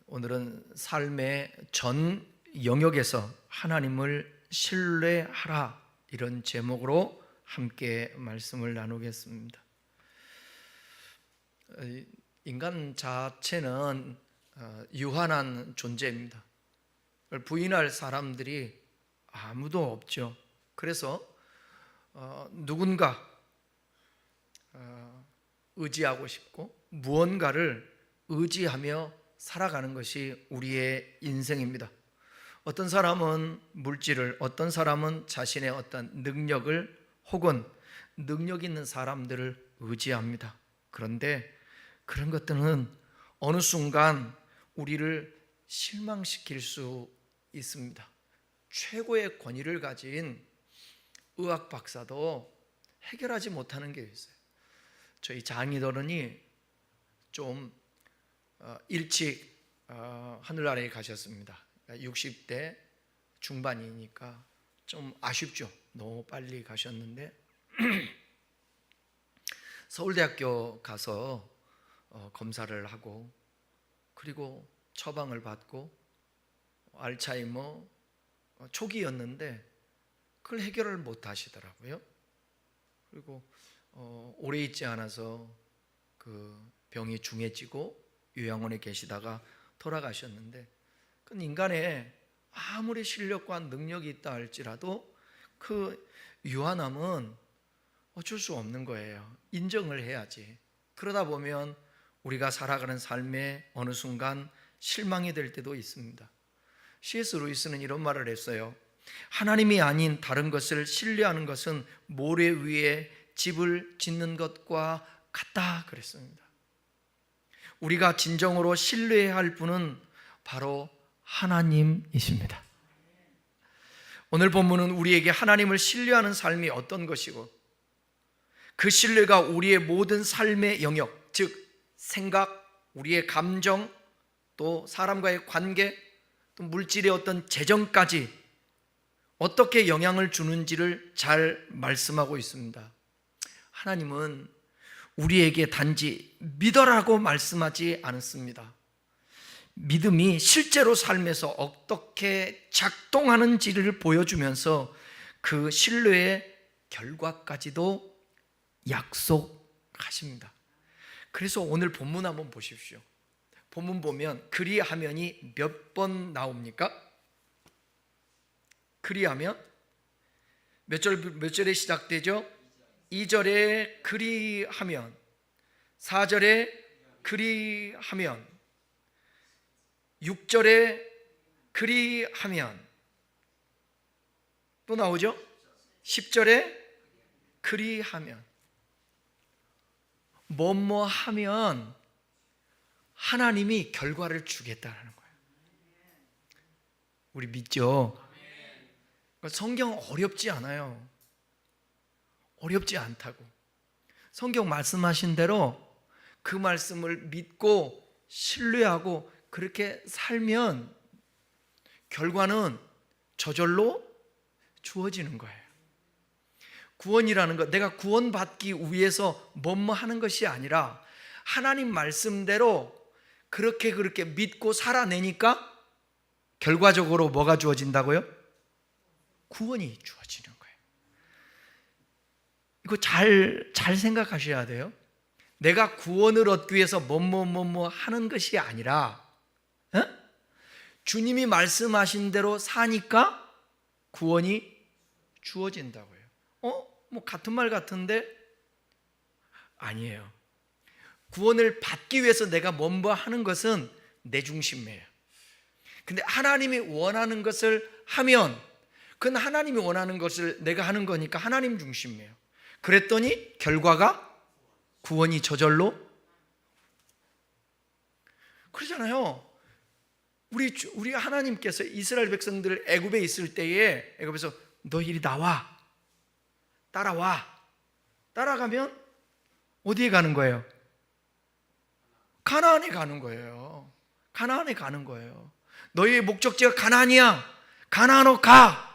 오늘은 삶의 전 영역에서 하나님을 신뢰하라, 이런 제목으로 함께 말씀을 나누겠습니다. 인간 자체는 유한한 존재입니다. 그걸 부인할 사람들이 아무도 없죠. 그래서 누군가 의지하고 싶고 무언가를 의지하며 살아가는 것이 우리의 인생입니다. 어떤 사람은 물질을, 어떤 사람은 자신의 어떤 능력을 혹은 능력 있는 사람들을 의지합니다. 그런데 그런 것들은 어느 순간 우리를 실망시킬 수 있습니다. 최고의 권위를 가진 의학 박사도 해결하지 못하는 게 있어요. 저희 장인어른이 좀 일찍 하늘나라에 가셨습니다. 60대 중반이니까 좀 아쉽죠. 너무 빨리 가셨는데 서울대학교 가서 검사를 하고, 그리고 처방을 받고 알츠하이머 초기였는데 그걸 해결을 못 하시더라고요. 그리고 오래 있지 않아서 그 병이 중해지고 요양원에 계시다가 돌아가셨는데, 그 인간의 아무리 실력과 능력이 있다 할지라도 그 유한함은 어쩔 수 없는 거예요. 인정을 해야지. 그러다 보면 우리가 살아가는 삶에 어느 순간 실망이 될 때도 있습니다. C.S. 루이스는 이런 말을 했어요. 하나님이 아닌 다른 것을 신뢰하는 것은 모래 위에 집을 짓는 것과 같다 그랬습니다. 우리가 진정으로 신뢰해야 할 분은 바로 하나님이십니다. 오늘 본문은 우리에게 하나님을 신뢰하는 삶이 어떤 것이고, 그 신뢰가 우리의 모든 삶의 영역, 즉 생각, 우리의 감정, 또 사람과의 관계, 또 물질의 어떤 재정까지 어떻게 영향을 주는지를 잘 말씀하고 있습니다. 하나님은 우리에게 단지 믿어라고 말씀하지 않습니다. 믿음이 실제로 삶에서 어떻게 작동하는지를 보여주면서 그 신뢰의 결과까지도 약속하십니다. 그래서 오늘 본문 한번 보십시오. 본문 보면 그리하면이 몇 번 나옵니까? 그리하면 몇 절에 시작되죠? 2절에 그리하면, 4절에 그리하면, 6절에 그리하면, 또 나오죠? 10절에 그리하면. 뭐뭐 하면 하나님이 결과를 주겠다는 거예요. 우리 믿죠? 성경 어렵지 않아요. 어렵지 않다고. 성경 말씀하신 대로 그 말씀을 믿고 신뢰하고 그렇게 살면 결과는 저절로 주어지는 거예요. 구원이라는 것, 내가 구원받기 위해서 뭐뭐 하는 것이 아니라 하나님 말씀대로 그렇게 믿고 살아내니까 결과적으로 뭐가 주어진다고요? 구원이 주어지는 거예요. 이거 잘 생각하셔야 돼요. 내가 구원을 얻기 위해서 뭐뭐 하는 것이 아니라 주님이 말씀하신 대로 사니까 구원이 주어진다고요. 뭐 같은 말 같은데 아니에요. 구원을 받기 위해서 내가 뭐뭐 하는 것은 내 중심이에요. 근데 하나님이 원하는 것을 하면 그건 하나님이 원하는 것을 내가 하는 거니까 하나님 중심이에요. 그랬더니 결과가 구원이 저절로. 그러잖아요. 우리 하나님께서 이스라엘 백성들을 애굽에 있을 때에 애굽에서 너 이리 나와, 따라와. 따라가면 어디에 가는 거예요? 가나안에 가는 거예요. 가나안에 가는 거예요. 너희의 목적지가 가나안이야. 가나안으로 가.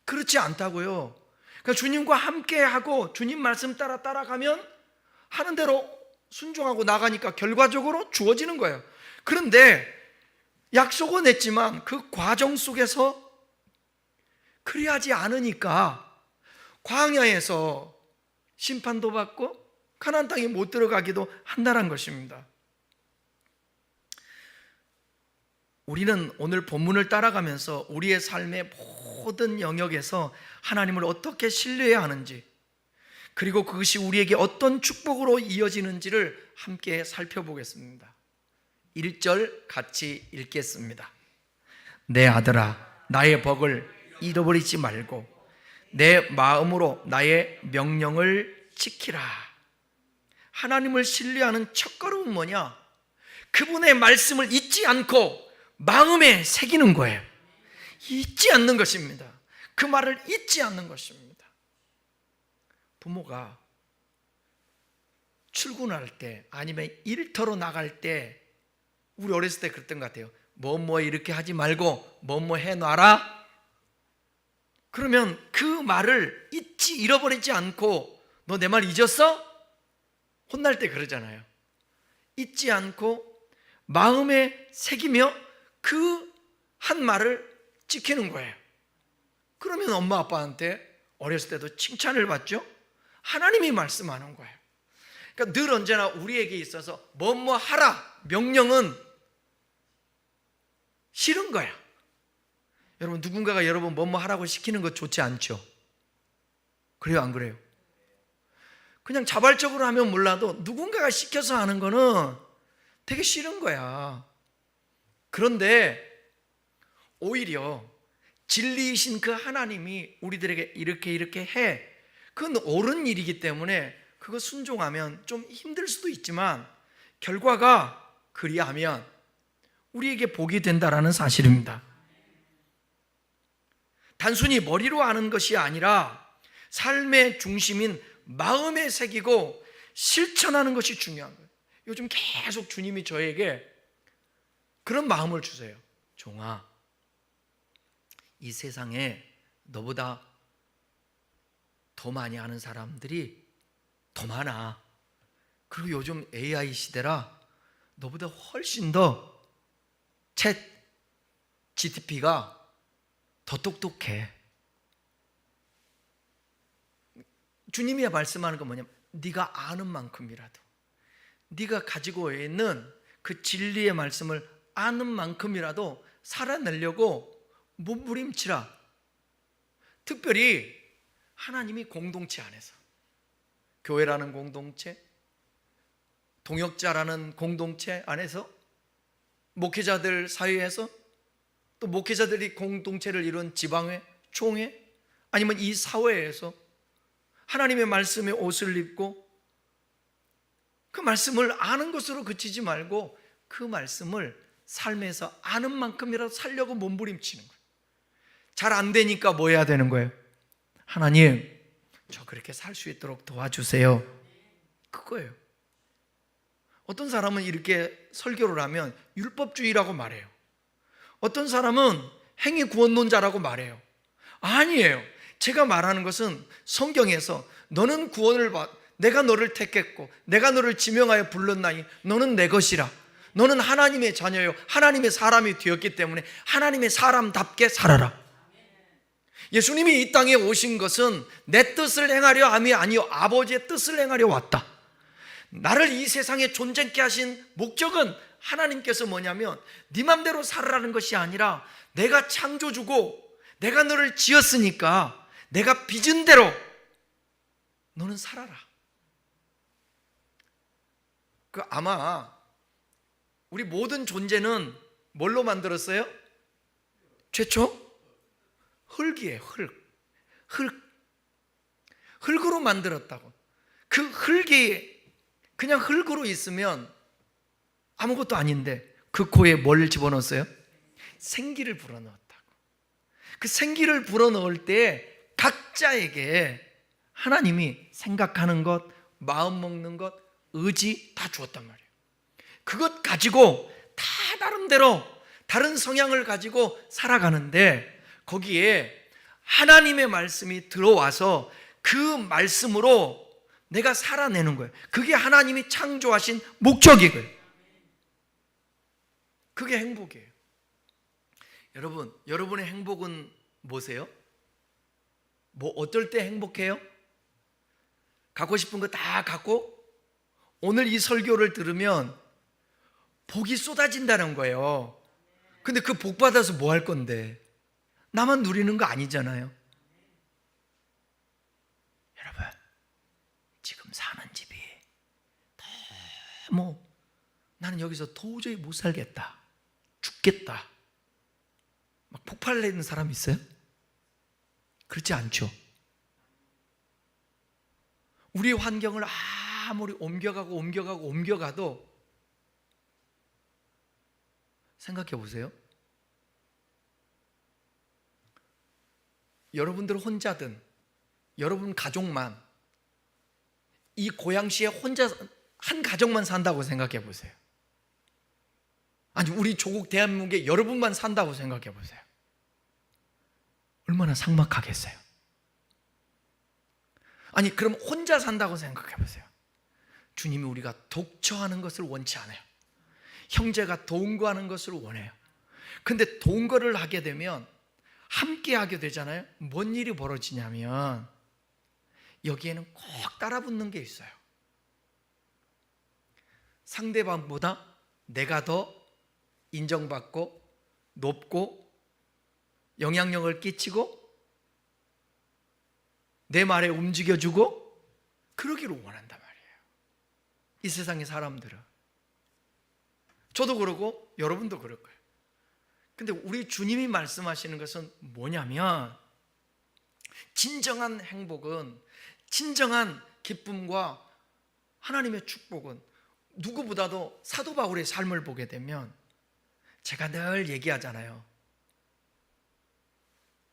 그렇지 않다고요. 그러니까 주님과 함께하고 주님 말씀 따라가면 하는 대로 순종하고 나가니까 결과적으로 주어지는 거예요. 그런데 약속은 했지만 그 과정 속에서 그리하지 않으니까 광야에서 심판도 받고 가나안 땅에 못 들어가기도 한다는 것입니다. 우리는 오늘 본문을 따라가면서 우리의 삶의 모든 영역에서 하나님을 어떻게 신뢰해야 하는지, 그리고 그것이 우리에게 어떤 축복으로 이어지는지를 함께 살펴보겠습니다. 1절 같이 읽겠습니다. 내 아들아, 나의 법을 잃어버리지 말고 내 마음으로 나의 명령을 지키라. 하나님을 신뢰하는 첫걸음은 뭐냐? 그분의 말씀을 잊지 않고 마음에 새기는 거예요. 잊지 않는 것입니다. 그 말을 잊지 않는 것입니다. 부모가 출근할 때 아니면 일터로 나갈 때, 우리 어렸을 때 그랬던 것 같아요. 뭐 이렇게 하지 말고 뭐 해놔라. 그러면 그 말을 잃어버리지 않고, 너 내 말 잊었어? 혼날 때 그러잖아요. 잊지 않고 마음에 새기며 그 한 말을 지키는 거예요. 그러면 엄마 아빠한테 어렸을 때도 칭찬을 받죠. 하나님이 말씀하는 거예요. 그러니까 늘 언제나 우리에게 있어서 뭐 하라 명령은 싫은 거야. 여러분, 누군가가 여러분 뭐 하라고 시키는 거 좋지 않죠? 그래요, 안 그래요? 그냥 자발적으로 하면 몰라도 누군가가 시켜서 하는 거는 되게 싫은 거야. 그런데 오히려 진리이신 그 하나님이 우리들에게 이렇게 해, 그건 옳은 일이기 때문에 그거 순종하면 좀 힘들 수도 있지만 결과가 그리하면 우리에게 복이 된다라는 사실입니다. 단순히 머리로 아는 것이 아니라 삶의 중심인 마음에 새기고 실천하는 것이 중요한 거예요. 요즘 계속 주님이 저에게 그런 마음을 주세요. 종아, 이 세상에 너보다 더 많이 아는 사람들이 더 많아. 그리고 요즘 AI 시대라 너보다 훨씬 더 챗 GTP가 더 똑똑해. 주님이 말씀하는 건 뭐냐면, 네가 아는 만큼이라도, 네가 가지고 있는 그 진리의 말씀을 아는 만큼이라도 살아내려고 몸부림치라. 특별히 하나님이 공동체 안에서, 교회라는 공동체, 동역자라는 공동체 안에서, 목회자들 사이에서, 또 목회자들이 공동체를 이룬 지방회, 총회, 아니면 이 사회에서 하나님의 말씀에 옷을 입고 그 말씀을 아는 것으로 그치지 말고 그 말씀을 삶에서 아는 만큼이라도 살려고 몸부림치는 거예요. 잘 안 되니까 뭐 해야 되는 거예요? 하나님, 저 그렇게 살 수 있도록 도와주세요. 그거예요. 어떤 사람은 이렇게 설교를 하면 율법주의라고 말해요. 어떤 사람은 행위구원론자라고 말해요. 아니에요. 제가 말하는 것은 성경에서 너는 구원을 받, 내가 너를 택했고 내가 너를 지명하여 불렀나니 너는 내 것이라. 너는 하나님의 자녀요 하나님의 사람이 되었기 때문에 하나님의 사람답게 살아라. 예수님이 이 땅에 오신 것은 내 뜻을 행하려 함이 아니요 아버지의 뜻을 행하려 왔다. 나를 이 세상에 존재케 하신 목적은 하나님께서 뭐냐면 네 맘대로 살아라는 것이 아니라 내가 창조주고 내가 너를 지었으니까 내가 빚은 대로 너는 살아라. 그 아마 우리 모든 존재는 뭘로 만들었어요? 최초? 흙이에요. 흙으로 만들었다고. 그 흙이 그냥 흙으로 있으면 아무것도 아닌데 그 코에 뭘 집어넣었어요? 생기를 불어넣었다고. 그 생기를 불어넣을 때 각자에게 하나님이 생각하는 것, 마음 먹는 것, 의지 다 주었단 말이에요. 그것 가지고 다 나름대로 다른 성향을 가지고 살아가는데 거기에 하나님의 말씀이 들어와서 그 말씀으로 내가 살아내는 거예요. 그게 하나님이 창조하신 목적이고요. 그게 행복이에요. 여러분, 여러분의 행복은 뭐세요? 뭐 어떨 때 행복해요? 갖고 싶은 거 다 갖고 오늘 이 설교를 들으면 복이 쏟아진다는 거예요. 근데 그 복 받아서 뭐 할 건데? 나만 누리는 거 아니잖아요. 여러분, 지금 사는 집이 너무 나는 여기서 도저히 못 살겠다, 죽겠다, 막 폭발 내는 사람 있어요? 그렇지 않죠. 우리 환경을 아무리 옮겨가도 생각해 보세요. 여러분들 혼자든 여러분 가족만 이 고양시에 혼자 한 가정만 산다고 생각해 보세요. 아니 우리 조국 대한민국에 여러분만 산다고 생각해 보세요. 얼마나 삭막하겠어요. 아니 그럼 혼자 산다고 생각해 보세요. 주님이 우리가 독처하는 것을 원치 않아요. 형제가 동거하는 것을 원해요. 근데 동거를 하게 되면 함께 하게 되잖아요. 뭔 일이 벌어지냐면 여기에는 꼭 따라붙는 게 있어요. 상대방보다 내가 더 인정받고 높고 영향력을 끼치고 내 말에 움직여주고 그러기를 원한단 말이에요. 이 세상의 사람들은. 저도 그러고 여러분도 그럴 거예요. 근데 우리 주님이 말씀하시는 것은 뭐냐면 진정한 행복은, 진정한 기쁨과 하나님의 축복은 누구보다도 사도 바울의 삶을 보게 되면 제가 늘 얘기하잖아요.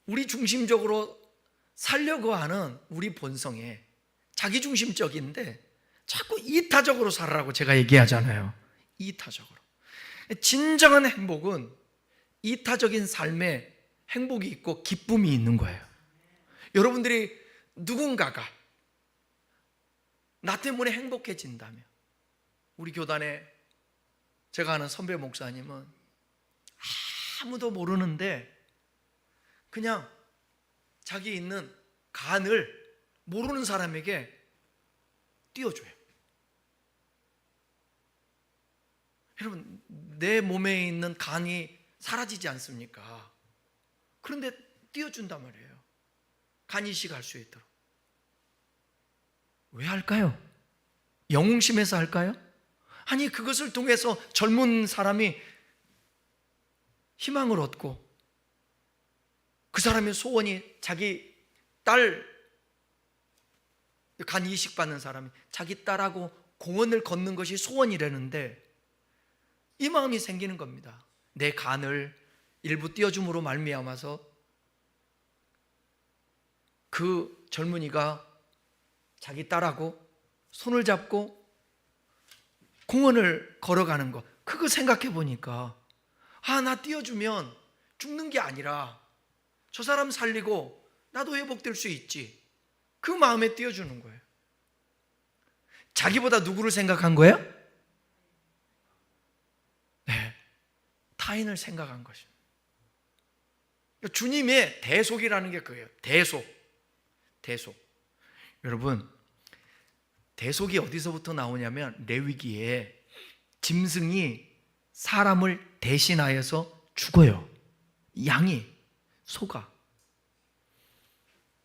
우리 중심적으로 살려고 하는 우리 본성에 자기중심적인데 자꾸 이타적으로 살아라고 제가 얘기하잖아요. 이타적으로. 진정한 행복은 이타적인 삶에 행복이 있고 기쁨이 있는 거예요. 여러분들이 누군가가 나 때문에 행복해진다면, 우리 교단에 제가 아는 선배 목사님은 아무도 모르는데 그냥 자기 있는 간을 모르는 사람에게 띄워줘요. 여러분, 내 몸에 있는 간이 사라지지 않습니까? 그런데 띄워준단 말이에요. 간 이식할 수 있도록. 왜 할까요? 영웅심에서 할까요? 아니 그것을 통해서 젊은 사람이 희망을 얻고 그 사람의 소원이 자기 딸 간 이식 받는 사람이 자기 딸하고 공원을 걷는 것이 소원이라는데 이 마음이 생기는 겁니다. 내 간을 일부 띄워줌으로 말미암아서 그 젊은이가 자기 딸하고 손을 잡고 공원을 걸어가는 거, 그거 생각해 보니까 나 띄워주면 죽는 게 아니라 저 사람 살리고 나도 회복될 수 있지. 그 마음에 띄워주는 거예요. 자기보다 누구를 생각한 거예요? 네, 타인을 생각한 것입니다. 주님의 대속이라는 게 그거예요. 대속. 여러분, 대속이 어디서부터 나오냐면 레위기에 짐승이 사람을 대신하여서 죽어요. 양이, 소가.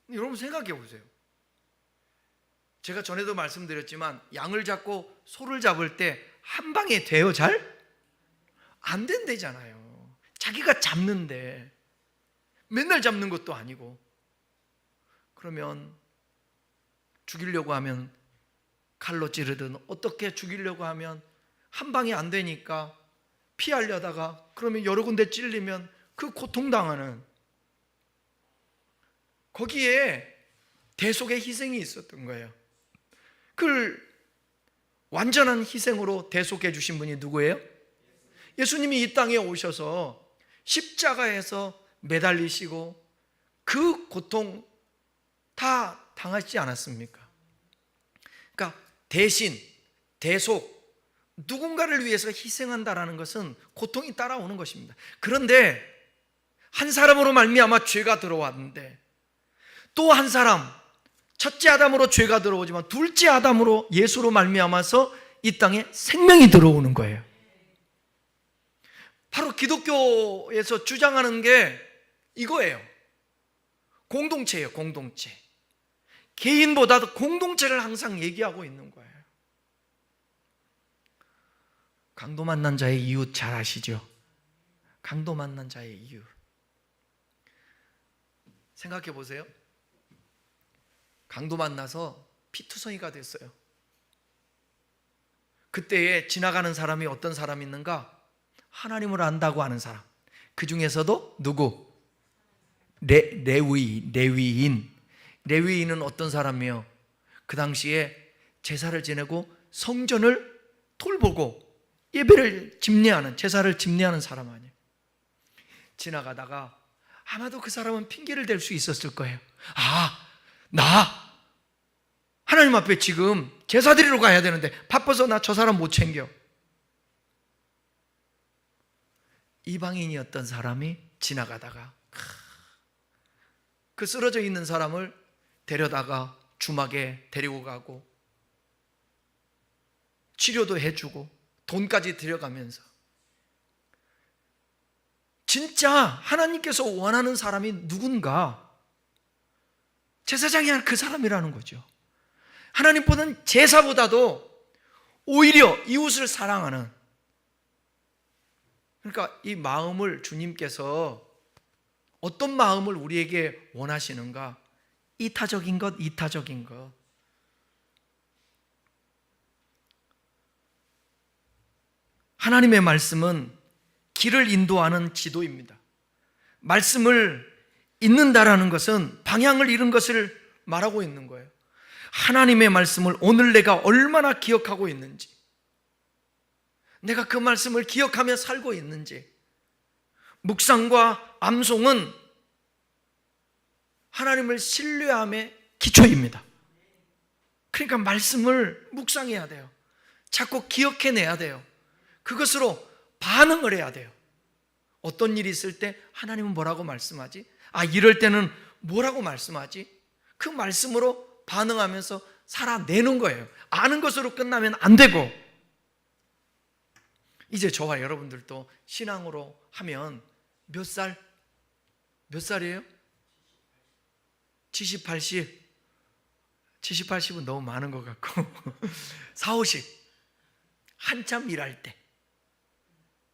여러분 생각해 보세요. 제가 전에도 말씀드렸지만 양을 잡고 소를 잡을 때 한 방에 돼요? 잘? 안 된대잖아요. 자기가 잡는데 맨날 잡는 것도 아니고. 그러면 죽이려고 하면 칼로 찌르든 어떻게 죽이려고 하면 한 방이 안 되니까 피하려다가 그러면 여러 군데 찔리면 그 고통당하는, 거기에 대속의 희생이 있었던 거예요. 그걸 완전한 희생으로 대속해 주신 분이 누구예요? 예수님이 이 땅에 오셔서 십자가에서 매달리시고 그 고통 다 당하시지 않았습니까? 그러니까 대신, 대속, 누군가를 위해서 희생한다라는 것은 고통이 따라오는 것입니다. 그런데 한 사람으로 말미암아 죄가 들어왔는데 또 한 사람, 첫째 아담으로 죄가 들어오지만 둘째 아담으로 예수로 말미암아서 이 땅에 생명이 들어오는 거예요. 바로 기독교에서 주장하는 게 이거예요. 공동체예요. 공동체. 개인보다도 공동체를 항상 얘기하고 있는 거예요. 강도 만난 자의 이웃 잘 아시죠? 강도 만난 자의 이웃. 생각해 보세요. 강도 만나서 피투성이가 됐어요. 그때에 지나가는 사람이 어떤 사람이 있는가? 하나님을 안다고 하는 사람. 그 중에서도 누구? 레위인. 레위인은 어떤 사람이에요? 그 당시에 제사를 지내고 성전을 돌보고 예배를 집례하는, 제사를 집례하는 사람 아니에요. 지나가다가 아마도 그 사람은 핑계를 댈 수 있었을 거예요. 나 하나님 앞에 지금 제사 드리러 가야 되는데 바빠서 나 저 사람 못 챙겨. 이방인이었던 사람이 지나가다가 그 쓰러져 있는 사람을 데려다가 주막에 데리고 가고 치료도 해주고 돈까지 들여가면서 진짜 하나님께서 원하는 사람이 누군가? 제사장이 아니라 그 사람이라는 거죠. 하나님보다는 제사보다도 오히려 이웃을 사랑하는, 그러니까 이 마음을 주님께서 어떤 마음을 우리에게 원하시는가? 이타적인 것, 이타적인 것. 하나님의 말씀은 길을 인도하는 지도입니다. 말씀을 잊는다라는 것은 방향을 잃은 것을 말하고 있는 거예요. 하나님의 말씀을 오늘 내가 얼마나 기억하고 있는지, 내가 그 말씀을 기억하며 살고 있는지. 묵상과 암송은 하나님을 신뢰함의 기초입니다. 그러니까 말씀을 묵상해야 돼요. 자꾸 기억해내야 돼요. 그것으로 반응을 해야 돼요. 어떤 일이 있을 때 하나님은 뭐라고 말씀하지? 이럴 때는 뭐라고 말씀하지? 그 말씀으로 반응하면서 살아내는 거예요. 아는 것으로 끝나면 안 되고, 이제 저와 여러분들도 신앙으로 하면 몇 살? 몇 살이에요? 70, 80? 70, 80은 너무 많은 것 같고 40, 50 한참 일할 때.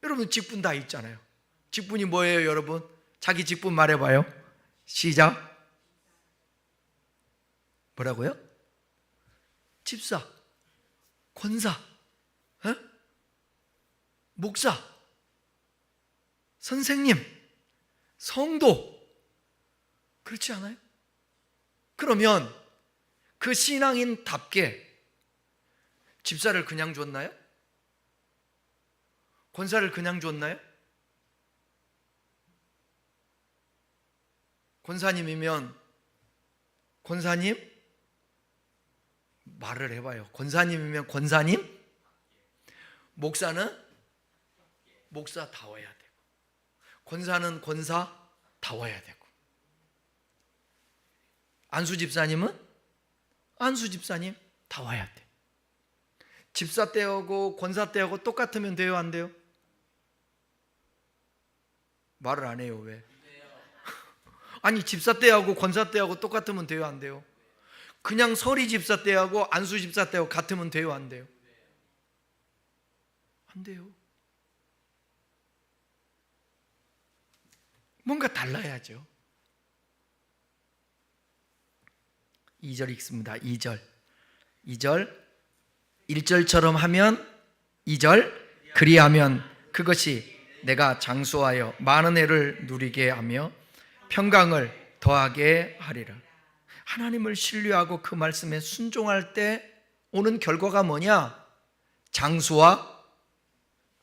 여러분 직분 다 있잖아요. 직분이 뭐예요, 여러분? 자기 직분 말해봐요. 시작. 뭐라고요? 집사, 권사, 목사, 선생님, 성도. 그렇지 않아요? 그러면 그 신앙인답게 집사를 그냥 줬나요? 권사를 그냥 줬나요? 권사님이면 권사님? 말을 해봐요. 권사님이면 권사님? 목사는 목사다워야 되고, 권사는 권사다워야 되고, 안수 집사님은 안수 집사님 다워야 돼. 집사 때하고 권사 때하고 똑같으면 돼요, 안 돼요? 말을 안 해요. 왜? 아니, 집사 때하고 권사 때하고 똑같으면 돼요, 안 돼요? 그냥 서리 집사 때하고 안수 집사 때하고 같으면 돼요, 안 돼요? 안 돼요. 뭔가 달라야죠. 2절 읽습니다. 2절 1절처럼 하면 2절, 그리하면 그것이 내가 장수하여 많은 애를 누리게 하며 평강을 더하게 하리라. 하나님을 신뢰하고 그 말씀에 순종할 때 오는 결과가 뭐냐? 장수와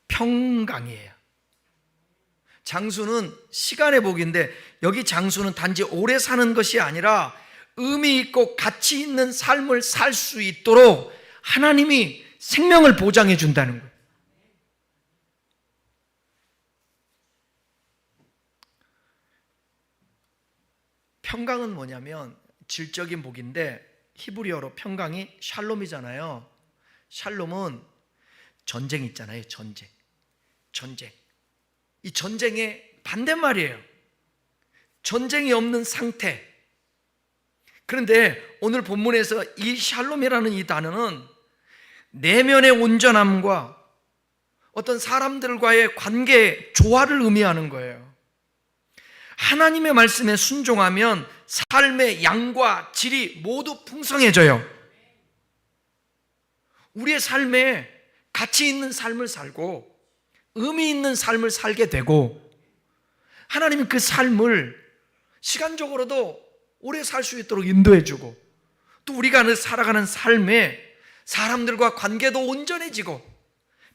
평강이에요. 장수는 시간의 복인데, 여기 장수는 단지 오래 사는 것이 아니라 의미 있고 가치 있는 삶을 살 수 있도록 하나님이 생명을 보장해 준다는 거예요. 평강은 뭐냐면 질적인 복인데 히브리어로 평강이 샬롬이잖아요. 샬롬은 전쟁 있잖아요. 전쟁. 이 전쟁의 반대말이에요. 전쟁이 없는 상태. 그런데 오늘 본문에서 이 샬롬이라는 이 단어는 내면의 온전함과 어떤 사람들과의 관계의 조화를 의미하는 거예요. 하나님의 말씀에 순종하면 삶의 양과 질이 모두 풍성해져요. 우리의 삶에 가치 있는 삶을 살고 의미 있는 삶을 살게 되고, 하나님이 그 삶을 시간적으로도 오래 살 수 있도록 인도해 주고, 또 우리가 살아가는 삶에 사람들과 관계도 온전해지고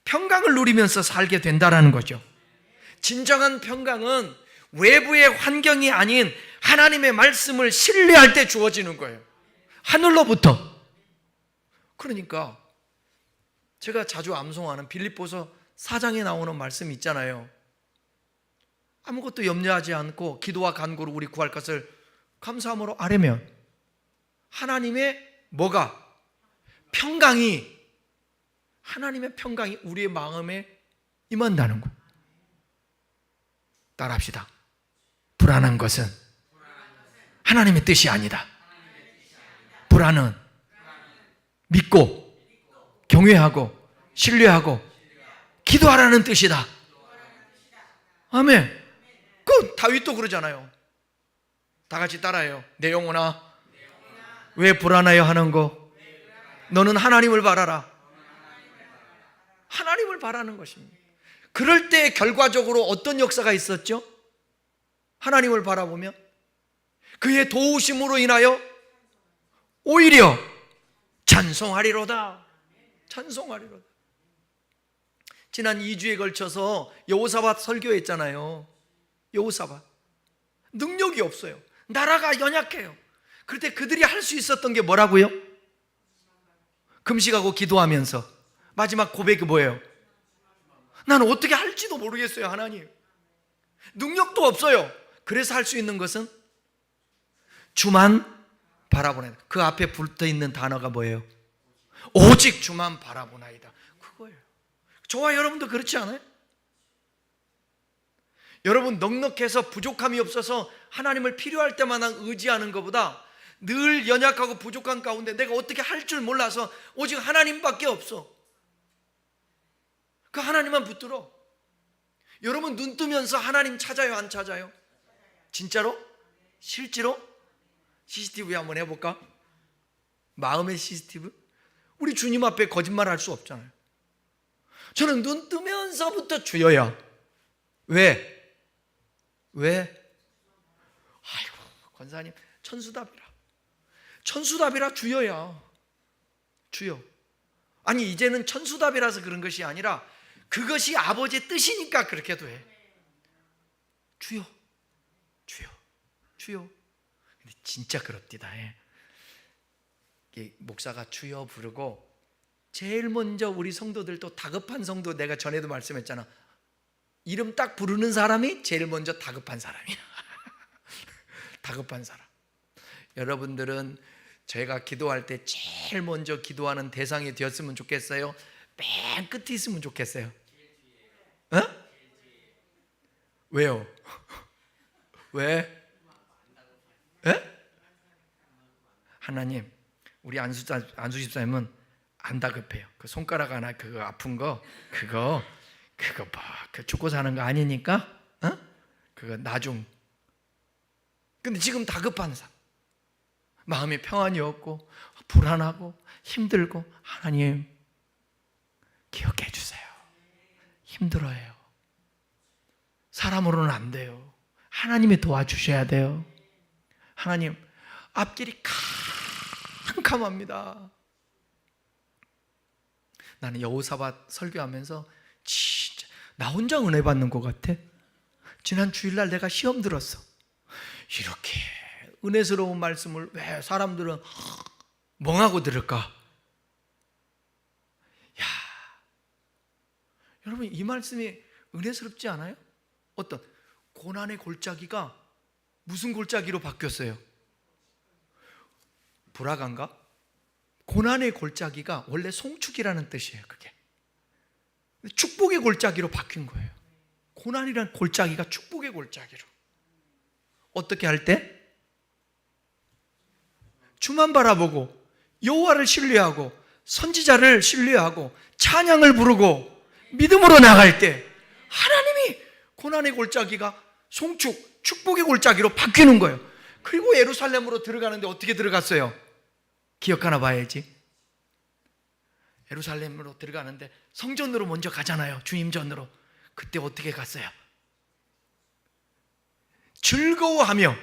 평강을 누리면서 살게 된다는 거죠. 진정한 평강은 외부의 환경이 아닌 하나님의 말씀을 신뢰할 때 주어지는 거예요. 하늘로부터. 그러니까 제가 자주 암송하는 빌립보서 4장에 나오는 말씀이 있잖아요. 아무것도 염려하지 않고 기도와 간구로 우리 구할 것을 감사함으로 아뢰면 하나님의 뭐가? 하나님의 평강이 우리의 마음에 임한다는 거예요. 따라합시다. 불안한 것은 하나님의 뜻이 아니다. 불안은 믿고 경외하고 신뢰하고 기도하라는 뜻이다. 아멘. 그 다윗도 그러잖아요. 다 같이 따라해요. 내 영혼아, 왜 불안하여 하는고? 너는 하나님을 바라라. 하나님을 바라는 것입니다. 그럴 때 결과적으로 어떤 역사가 있었죠? 하나님을 바라보면 그의 도우심으로 인하여 오히려 찬송하리로다. 찬송하리로다. 지난 2주에 걸쳐서 여호사밧 설교했잖아요. 여호사밧 능력이 없어요. 나라가 연약해요. 그럴 때 그들이 할 수 있었던 게 뭐라고요? 금식하고 기도하면서 마지막 고백이 뭐예요? 나는 어떻게 할지도 모르겠어요. 하나님, 능력도 없어요. 그래서 할 수 있는 것은 주만 바라보나이다. 그 앞에 붙어있는 단어가 뭐예요? 오직 주만 바라보나이다. 그거예요. 저와 여러분도 그렇지 않아요? 여러분, 넉넉해서 부족함이 없어서 하나님을 필요할 때마다 의지하는 것보다 늘 연약하고 부족한 가운데 내가 어떻게 할 줄 몰라서 오직 하나님밖에 없어. 그 하나님만 붙들어. 여러분, 눈 뜨면서 하나님 찾아요, 안 찾아요? 진짜로? 실제로? CCTV 한번 해볼까? 마음의 CCTV? 우리 주님 앞에 거짓말 할 수 없잖아요. 저는 눈 뜨면서부터 주여야. 왜? 아이고, 권사님, 천수답이라 주여야. 주여. 아니, 이제는 천수답이라서 그런 것이 아니라 그것이 아버지의 뜻이니까 그렇게도 해. 주여. 근데 진짜 그렇디다. 목사가 주여 부르고 제일 먼저 우리 성도들도 다급한 성도, 내가 전에도 말씀했잖아. 이름 딱 부르는 사람이 제일 먼저 다급한 사람이야. 다급한 사람. 여러분들은 제가 기도할 때 제일 먼저 기도하는 대상이 되었으면 좋겠어요? 맨 끝에 있으면 좋겠어요? 어? 왜요? 왜? 하나님, 우리 안수 집사님은 안 다급해요. 그 손가락 하나 그거 아픈 거 그거 그 죽고 사는 거 아니니까 그거 나중. 근데 지금 다급한 사람, 마음에 평안이 없고 불안하고 힘들고, 하나님 기억해 주세요. 힘들어요. 사람으로는 안 돼요. 하나님이 도와주셔야 돼요. 하나님, 앞길이 캄캄합니다. 나는 여호사밧 설교하면서 진짜 나 혼자 은혜 받는 것 같아. 지난 주일날 내가 시험 들었어. 이렇게 은혜스러운 말씀을 왜 사람들은 멍하고 들을까? 야, 여러분, 이 말씀이 은혜스럽지 않아요? 어떤 고난의 골짜기가 무슨 골짜기로 바뀌었어요? 불화관가? 고난의 골짜기가 원래 송축이라는 뜻이에요. 그게 축복의 골짜기로 바뀐 거예요. 고난이란 골짜기가 축복의 골짜기로. 어떻게 할 때? 주만 바라보고 여호와를 신뢰하고 선지자를 신뢰하고 찬양을 부르고 믿음으로 나갈 때 하나님이 고난의 골짜기가 송축, 축복의 골짜기로 바뀌는 거예요. 그리고 예루살렘으로 들어가는데 어떻게 들어갔어요? 기억하나 봐야지. 예루살렘으로 들어가는데 성전으로 먼저 가잖아요. 주님 전으로. 그때 어떻게 갔어요? 즐거워하며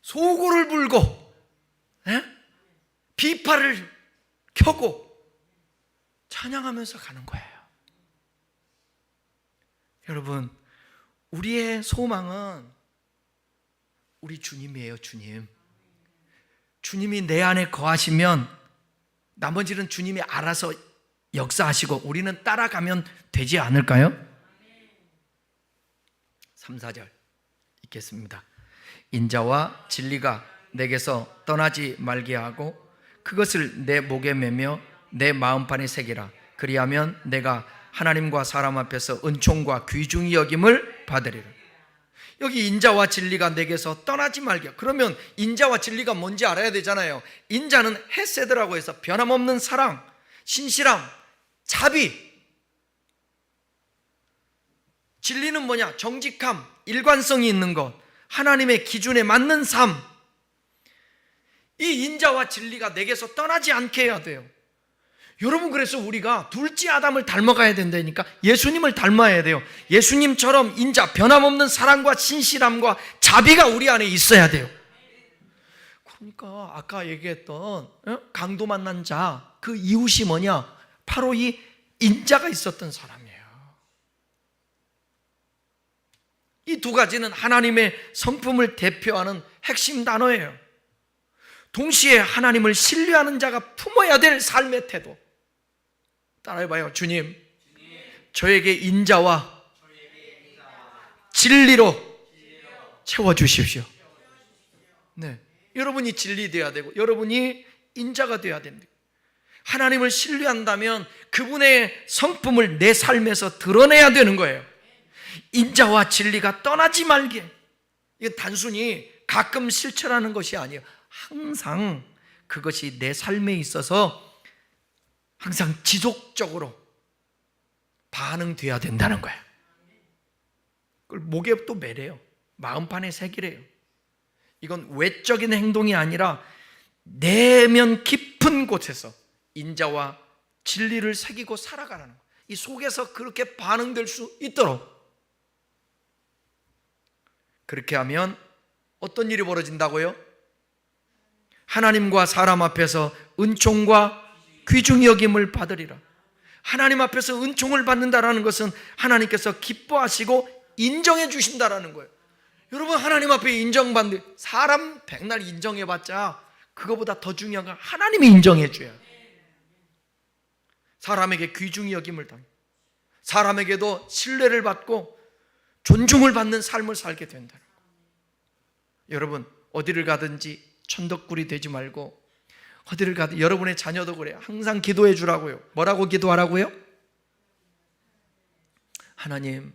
소고를 불고 비파를 켜고 찬양하면서 가는 거예요. 여러분, 우리의 소망은 우리 주님이에요. 주님. 주님이 내 안에 거하시면 나머지는 주님이 알아서 역사하시고 우리는 따라가면 되지 않을까요? 3, 4절 읽겠습니다. 인자와 진리가 내게서 떠나지 말게 하고 그것을 내 목에 매며 내 마음판에 새기라. 그리하면 내가 하나님과 사람 앞에서 은총과 귀중히 여김을 받으리라. 여기 인자와 진리가 내게서 떠나지 말게. 그러면 인자와 진리가 뭔지 알아야 되잖아요. 인자는 헤세드라고 해서 변함없는 사랑, 신실함, 자비. 진리는 뭐냐? 정직함, 일관성이 있는 것, 하나님의 기준에 맞는 삶. 이 인자와 진리가 내게서 떠나지 않게 해야 돼요. 여러분, 그래서 우리가 둘째 아담을 닮아가야 된다니까. 예수님을 닮아야 돼요. 예수님처럼 인자, 변함없는 사랑과 신실함과 자비가 우리 안에 있어야 돼요. 그러니까 아까 얘기했던 강도 만난 자, 그 이웃이 뭐냐? 바로 이 인자가 있었던 사람이에요. 이 두 가지는 하나님의 성품을 대표하는 핵심 단어예요. 동시에 하나님을 신뢰하는 자가 품어야 될 삶의 태도. 따라해봐요. 주님, 저에게 인자와 진리로 채워주십시오. 네, 여러분이 진리 되어야 되고 여러분이 인자가 되어야 됩니다. 하나님을 신뢰한다면 그분의 성품을 내 삶에서 드러내야 되는 거예요. 인자와 진리가 떠나지 말게. 이건 단순히 가끔 실천하는 것이 아니에요. 항상 그것이 내 삶에 있어서 항상 지속적으로 반응돼야 된다는 거예요. 그걸 목에 또 매래요. 마음판에 새기래요. 이건 외적인 행동이 아니라 내면 깊은 곳에서 인자와 진리를 새기고 살아가라는 거예요. 이 속에서 그렇게 반응될 수 있도록. 그렇게 하면 어떤 일이 벌어진다고요? 하나님과 사람 앞에서 은총과 귀중히 여김을 받으리라. 하나님 앞에서 은총을 받는다라는 것은 하나님께서 기뻐하시고 인정해 주신다라는 거예요. 여러분, 하나님 앞에 인정받는, 사람 백날 인정해봤자 그거보다 더 중요한 건 하나님이 인정해 줘야 돼요. 사람에게 귀중히 여김을 당해 사람에게도 신뢰를 받고 존중을 받는 삶을 살게 된다는 거예요. 여러분, 어디를 가든지 천덕굴이 되지 말고 어디를 가든 여러분의 자녀도 그래요. 항상 기도해 주라고요. 뭐라고 기도하라고요? 하나님,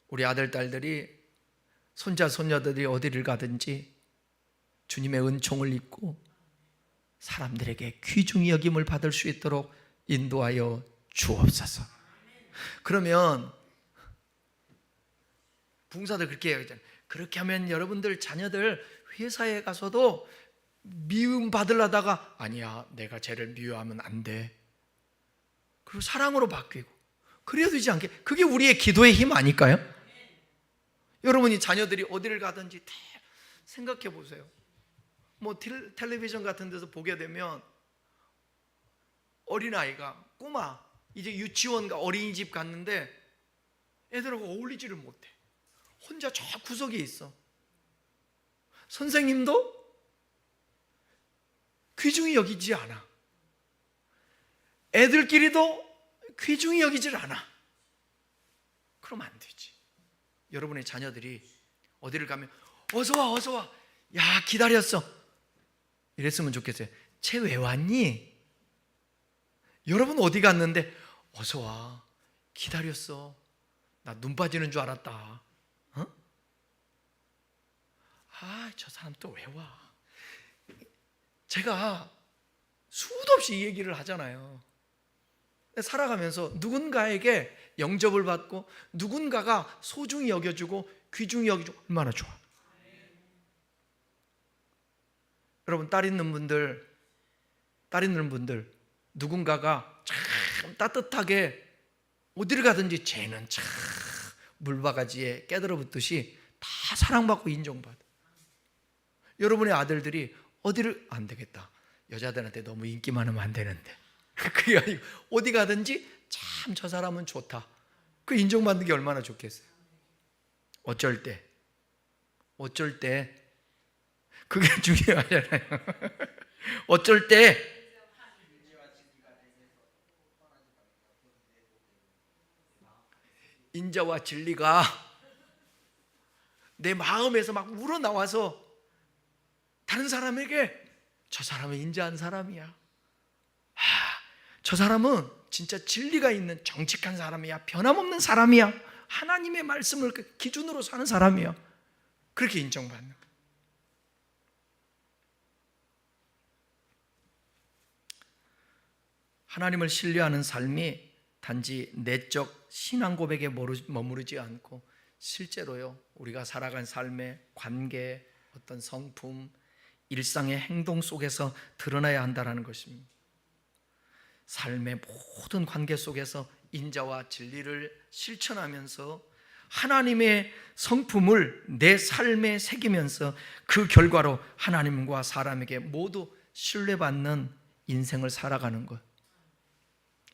우리 아들, 딸들이, 손자, 손녀들이 어디를 가든지 주님의 은총을 입고 사람들에게 귀중히 여김을 받을 수 있도록 인도하여 주옵소서. 그러면 봉사들 그렇게 얘기하잖아요. 그렇게 하면 여러분들 자녀들 회사에 가서도 미움 받으려다가 아니야, 내가 쟤를 미워하면 안 돼. 그리고 사랑으로 바뀌고 그래야 되지 않게. 그게 우리의 기도의 힘 아닐까요? 여러분이 자녀들이 어디를 가든지 생각해 보세요. 뭐 텔레비전 같은 데서 보게 되면 어린아이가, 꼬마, 이제 유치원과 어린이집 갔는데 애들하고 어울리지를 못해. 혼자 저 구석에 있어. 선생님도 귀중히 여기지 않아. 애들끼리도 귀중히 여기질 않아. 그러면 안 되지. 여러분의 자녀들이 어디를 가면 어서 와, 어서 와. 야, 기다렸어. 이랬으면 좋겠어요. 쟤 왜 왔니? 여러분 어디 갔는데 어서 와. 기다렸어. 나 눈 빠지는 줄 알았다. 어? 아, 저 사람 또 왜 와? 제가 수도 없이 이 얘기를 하잖아요. 살아가면서 누군가에게 영접을 받고 누군가가 소중히 여겨주고 귀중히 여겨주고 얼마나 좋아. 여러분, 딸 있는 분들 누군가가 참 따뜻하게 어디를 가든지 쟤는 참 물바가지에 깨들어 붙듯이 다 사랑받고 인정받아. 여러분의 아들들이 어디를 안 되겠다. 여자들한테 너무 인기 많으면 안 되는데. 그게 아니고 어디 가든지 참 저 사람은 좋다. 그 인정받는 게 얼마나 좋겠어요. 어쩔 때 그게 중요하잖아요. 어쩔 때 인자와 진리가 내 마음에서 막 우러나와서 다른 사람에게 저 사람은 인자한 사람이야. 저 사람은 진짜 진리가 있는 정직한 사람이야. 변함없는 사람이야. 하나님의 말씀을 기준으로 사는 사람이야. 그렇게 인정받는 거예요. 하나님을 신뢰하는 삶이 단지 내적 신앙 고백에 머무르지 않고 실제로요, 우리가 살아간 삶의 관계, 어떤 성품, 일상의 행동 속에서 드러나야 한다는 것입니다. 삶의 모든 관계 속에서 인자와 진리를 실천하면서 하나님의 성품을 내 삶에 새기면서 그 결과로 하나님과 사람에게 모두 신뢰받는 인생을 살아가는 것,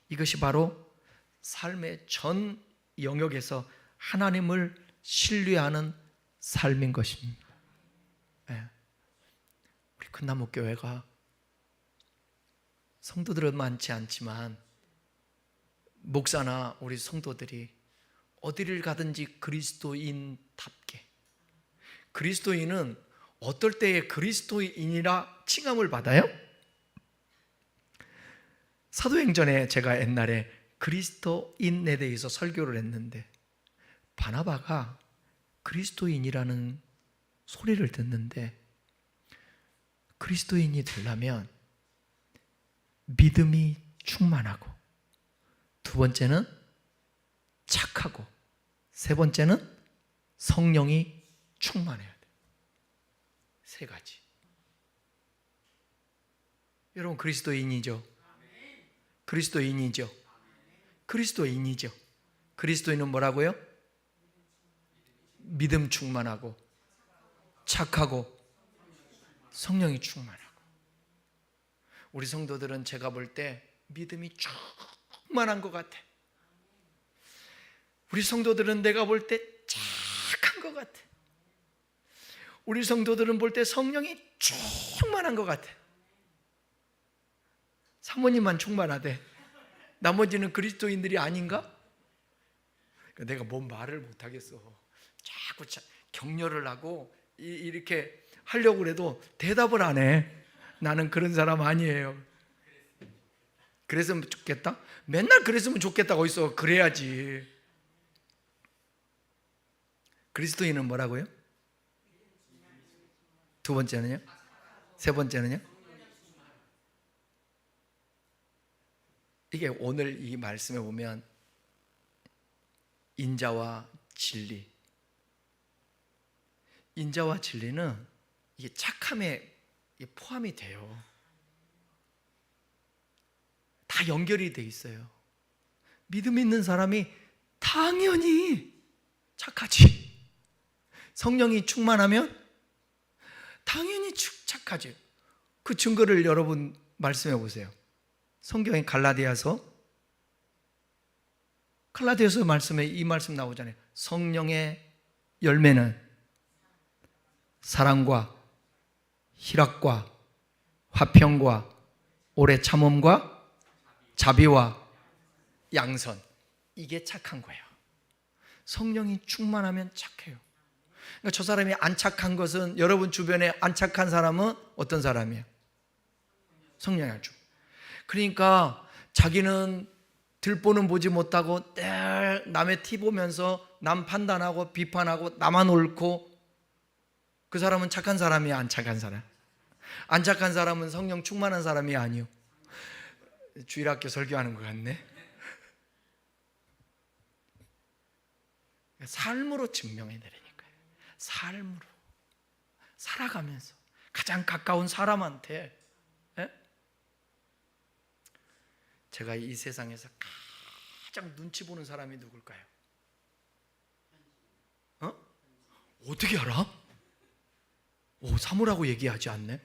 이것이 바로 삶의 전 영역에서 하나님을 신뢰하는 삶인 것입니다. 우리 큰나무교회가 성도들은 많지 않지만 목사나 우리 성도들이 어디를 가든지 그리스도인답게, 그리스도인은 어떨 때에 그리스도인이라 칭함을 받아요? 사도행전에 제가 옛날에 그리스도인에 대해서 설교를 했는데 바나바가 그리스도인이라는 소리를 듣는데, 그리스도인이 되려면 믿음이 충만하고, 두 번째는 착하고, 세 번째는 성령이 충만해야 돼요. 세 가지. 여러분, 그리스도인이죠? 그리스도인이죠? 그리스도인이죠? 그리스도인은 뭐라고요? 믿음 충만하고, 착하고, 성령이 충만하고. 우리 성도들은 제가 볼 때 믿음이 충만한 것 같아. 우리 성도들은 내가 볼 때 착한 것 같아. 우리 성도들은 볼 때 성령이 충만한 것 같아. 사모님만 충만하대. 나머지는 그리스도인들이 아닌가? 내가 뭔 말을 못하겠어. 자꾸 격려를 하고 이렇게 하려고 해도 대답을 안 해. 나는 그런 사람 아니에요. 그랬으면 좋겠다? 맨날 그랬으면 좋겠다고 있어. 그래야지. 그리스도인은 뭐라고요? 두 번째는요? 세 번째는요? 이게 오늘 이 말씀에 보면 인자와 진리, 인자와 진리는 이게 착함에 포함이 돼요. 다 연결이 돼 있어요. 믿음 있는 사람이 당연히 착하지. 성령이 충만하면 당연히 착하지. 그 증거를 여러분 말씀해 보세요. 성경의 갈라디아서 말씀에 이 말씀 나오잖아요. 성령의 열매는 사랑과 희락과 화평과 오래 참음과 자비와 양선. 이게 착한 거예요. 성령이 충만하면 착해요. 그러니까 저 사람이 안 착한 것은, 여러분 주변에 안 착한 사람은 어떤 사람이에요? 성령이 안 줍니다. 그러니까 자기는 들보는 보지 못하고 늘 남의 티 보면서 남 판단하고 비판하고 나만 옳고, 그 사람은 착한 사람이야, 안 착한 사람? 안 착한 사람은 성령 충만한 사람이 아니요. 주일학교 설교하는 것 같네. 삶으로 증명해 드리니까요. 삶으로 살아가면서 가장 가까운 사람한테. 제가 이 세상에서 가장 눈치 보는 사람이 누굴까요? 어떻게 알아? 사모라고 얘기하지 않네.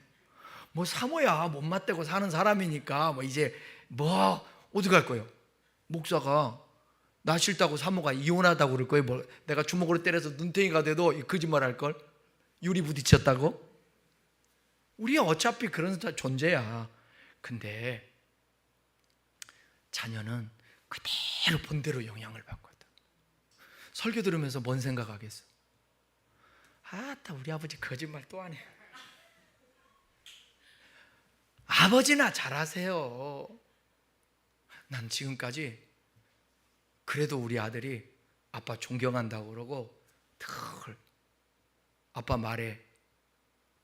뭐 사모야, 못 맞대고 사는 사람이니까 이제 어디 갈 거예요? 목사가 나 싫다고 사모가 이혼하다고 그럴 거예요? 내가 주먹으로 때려서 눈탱이가 돼도 거짓말 할 걸? 유리 부딪혔다고? 우리야 어차피 그런 존재야. 근데 자녀는 그대로 본대로 영향을 받거든. 설교 들으면서 뭔 생각하겠어? 아따, 우리 아버지 거짓말 또 하네. 아버지나 잘하세요. 난 지금까지 그래도 우리 아들이 아빠 존경한다고 그러고 늘 아빠 말에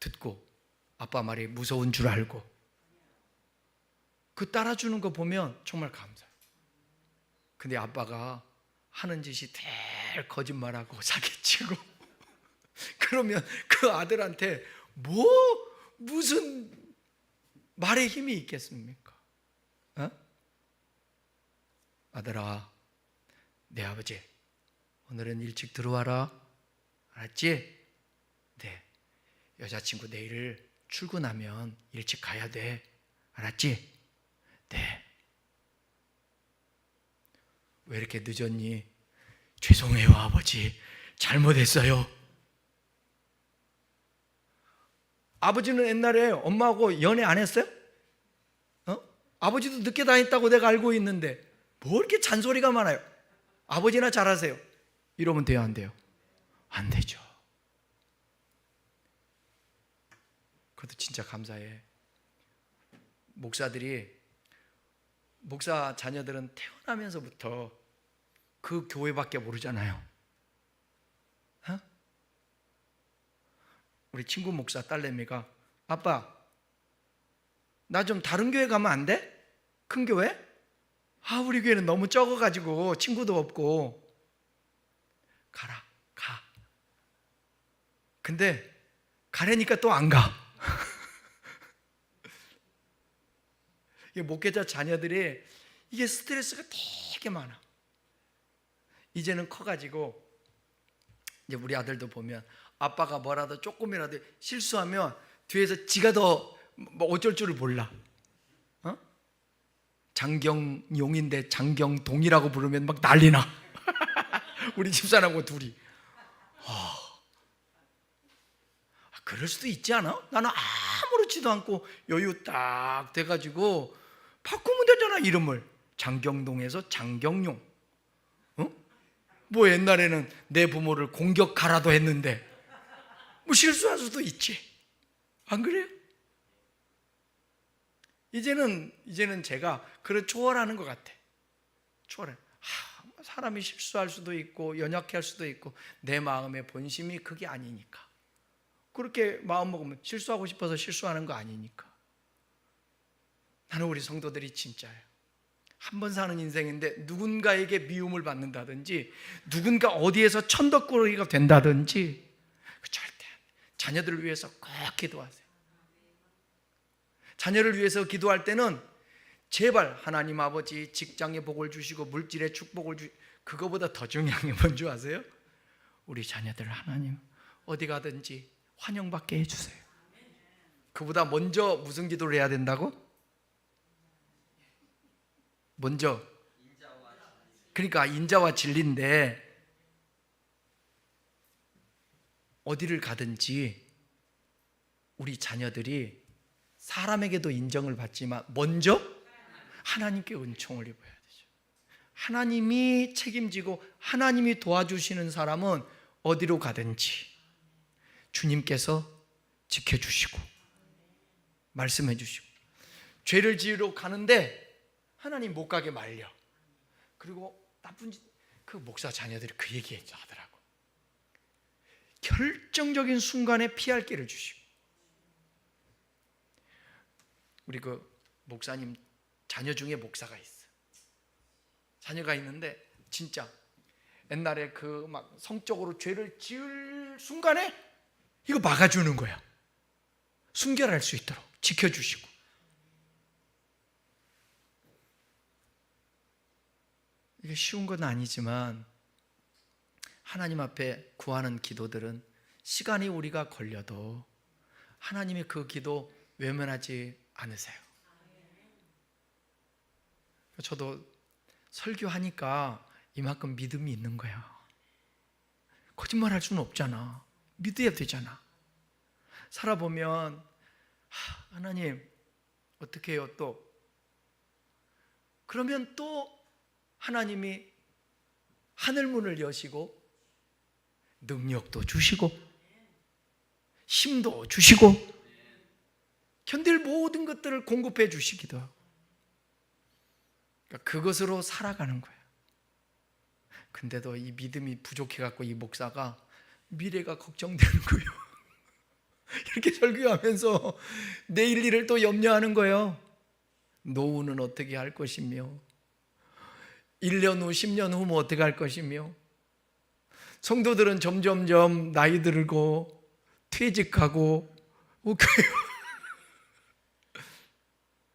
듣고 아빠 말이 무서운 줄 알고 그 따라주는 거 보면 정말 감사해요. 근데 아빠가 하는 짓이 늘 거짓말하고 사기치고 그러면 그 아들한테 무슨 말에 힘이 있겠습니까? 아들아, 내 아버지 오늘은 일찍 들어와라. 알았지? 네. 여자친구 내일 출근하면 일찍 가야 돼. 알았지? 네. 왜 이렇게 늦었니? 죄송해요 아버지, 잘못했어요. 아버지는 옛날에 엄마하고 연애 안 했어요? 아버지도 늦게 다녔다고 내가 알고 있는데 뭐 이렇게 잔소리가 많아요? 아버지나 잘하세요. 이러면 돼요, 안 돼요? 안 되죠. 그것도 진짜 감사해. 목사 자녀들은 태어나면서부터 그 교회밖에 모르잖아요. 우리 친구 목사 딸내미가 아빠, 나 좀 다른 교회 가면 안 돼? 큰 교회? 우리 교회는 너무 적어가지고 친구도 없고. 가라, 가. 근데 가려니까 또 안 가. 목회자 자녀들이 이게 스트레스가 되게 많아. 이제는 커가지고 이제 우리 아들도 보면 아빠가 뭐라도 조금이라도 실수하면 뒤에서 지가 더 어쩔 줄을 몰라. 장경용인데 장경동이라고 부르면 막 난리나. 우리 집사람하고 둘이. 그럴 수도 있지 않아? 나는 아무렇지도 않고 여유 딱 돼가지고 바꾸면 되잖아, 이름을. 장경동에서 장경용. 뭐 옛날에는 내 부모를 공격하라도 했는데 뭐 실수할 수도 있지. 안 그래요? 이제는 제가 그걸 초월하는 것 같아. 초월해. 사람이 실수할 수도 있고 연약할 수도 있고 내 마음의 본심이 그게 아니니까. 그렇게 마음 먹으면 실수하고 싶어서 실수하는 거 아니니까. 나는 우리 성도들이 진짜예요. 한 번 사는 인생인데 누군가에게 미움을 받는다든지 누군가 어디에서 천덕꾸러기가 된다든지 절대. 자녀들을 위해서 꼭 기도하세요. 자녀를 위해서 기도할 때는 제발 하나님 아버지 직장에 복을 주시고 물질의 축복을 그거보다 더 중요한 게 뭔지 아세요? 우리 자녀들 하나님 어디 가든지 환영받게 해주세요. 그보다 먼저 무슨 기도를 해야 된다고? 먼저 그러니까 인자와 진리인데 어디를 가든지 우리 자녀들이 사람에게도 인정을 받지만 먼저 하나님께 은총을 입어야 되죠. 하나님이 책임지고 하나님이 도와주시는 사람은 어디로 가든지 주님께서 지켜주시고 말씀해 주시고, 죄를 지으러 가는데 하나님 못 가게 말려. 그리고 나쁜 그 목사 자녀들이 그 얘기 하더라고. 결정적인 순간에 피할 길을 주시고. 우리 그 목사님 자녀 중에 목사가 있어. 자녀가 있는데 진짜 옛날에 그 막 성적으로 죄를 지을 순간에 이거 막아주는 거야. 순결할 수 있도록 지켜주시고. 이게 쉬운 건 아니지만 하나님 앞에 구하는 기도들은 시간이 우리가 걸려도 하나님이 그 기도 외면하지 않으세요. 저도 설교하니까 이만큼 믿음이 있는 거야. 거짓말할 수는 없잖아. 믿어야 되잖아. 살아보면 하나님 어떻게 해요 또? 그러면 또 하나님이 하늘문을 여시고 능력도 주시고 힘도 주시고 견딜 모든 것들을 공급해 주시기도 하고, 그러니까 그것으로 살아가는 거예요. 근데도 이 믿음이 부족해갖고 이 목사가 미래가 걱정되는 거예요. 이렇게 설교하면서 내일 일을 또 염려하는 거예요. 노후는 어떻게 할 것이며 1년 후 10년 후면 어떻게 할 것이며, 성도들은 점점점 나이 들고 퇴직하고 웃겨요.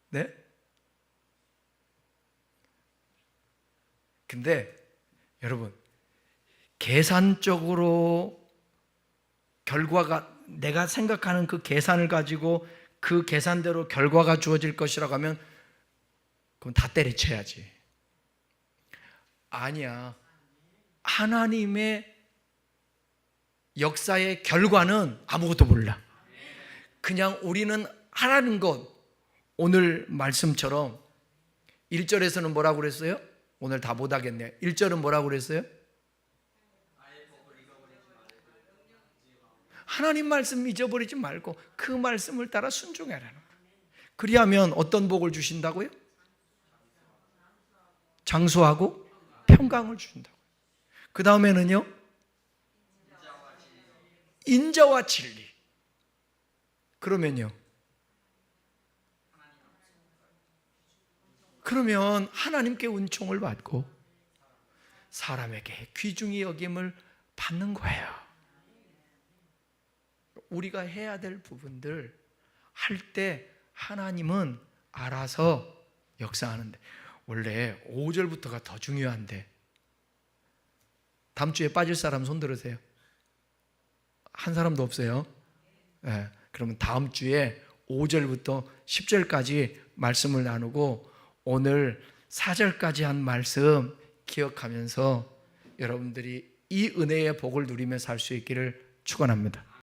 네? 근데 여러분, 계산적으로 결과가 내가 생각하는 그 계산을 가지고 그 계산대로 결과가 주어질 것이라고 하면 그럼 다 때려쳐야지. 아니야. 하나님의 역사의 결과는 아무것도 몰라. 그냥 우리는 하라는 것, 오늘 말씀처럼 1절에서는 뭐라고 그랬어요? 오늘 다 못하겠네. 1절은 뭐라고 그랬어요? 하나님 말씀 잊어버리지 말고 그 말씀을 따라 순종하라는 거예요. 그리하면 어떤 복을 주신다고요? 장수하고 평강을 주신다고요. 그 다음에는요? 인자와 진리. 그러면요? 그러면 하나님께 은총을 받고 사람에게 귀중히 여김을 받는 거예요. 우리가 해야 될 부분들 할 때 하나님은 알아서 역사하는데, 원래 5절부터가 더 중요한데, 다음 주에 빠질 사람 손 들으세요. 한 사람도 없어요? 네, 그러면 다음 주에 5절부터 10절까지 말씀을 나누고 오늘 4절까지 한 말씀 기억하면서 여러분들이 이 은혜의 복을 누리며 살 수 있기를 축원합니다.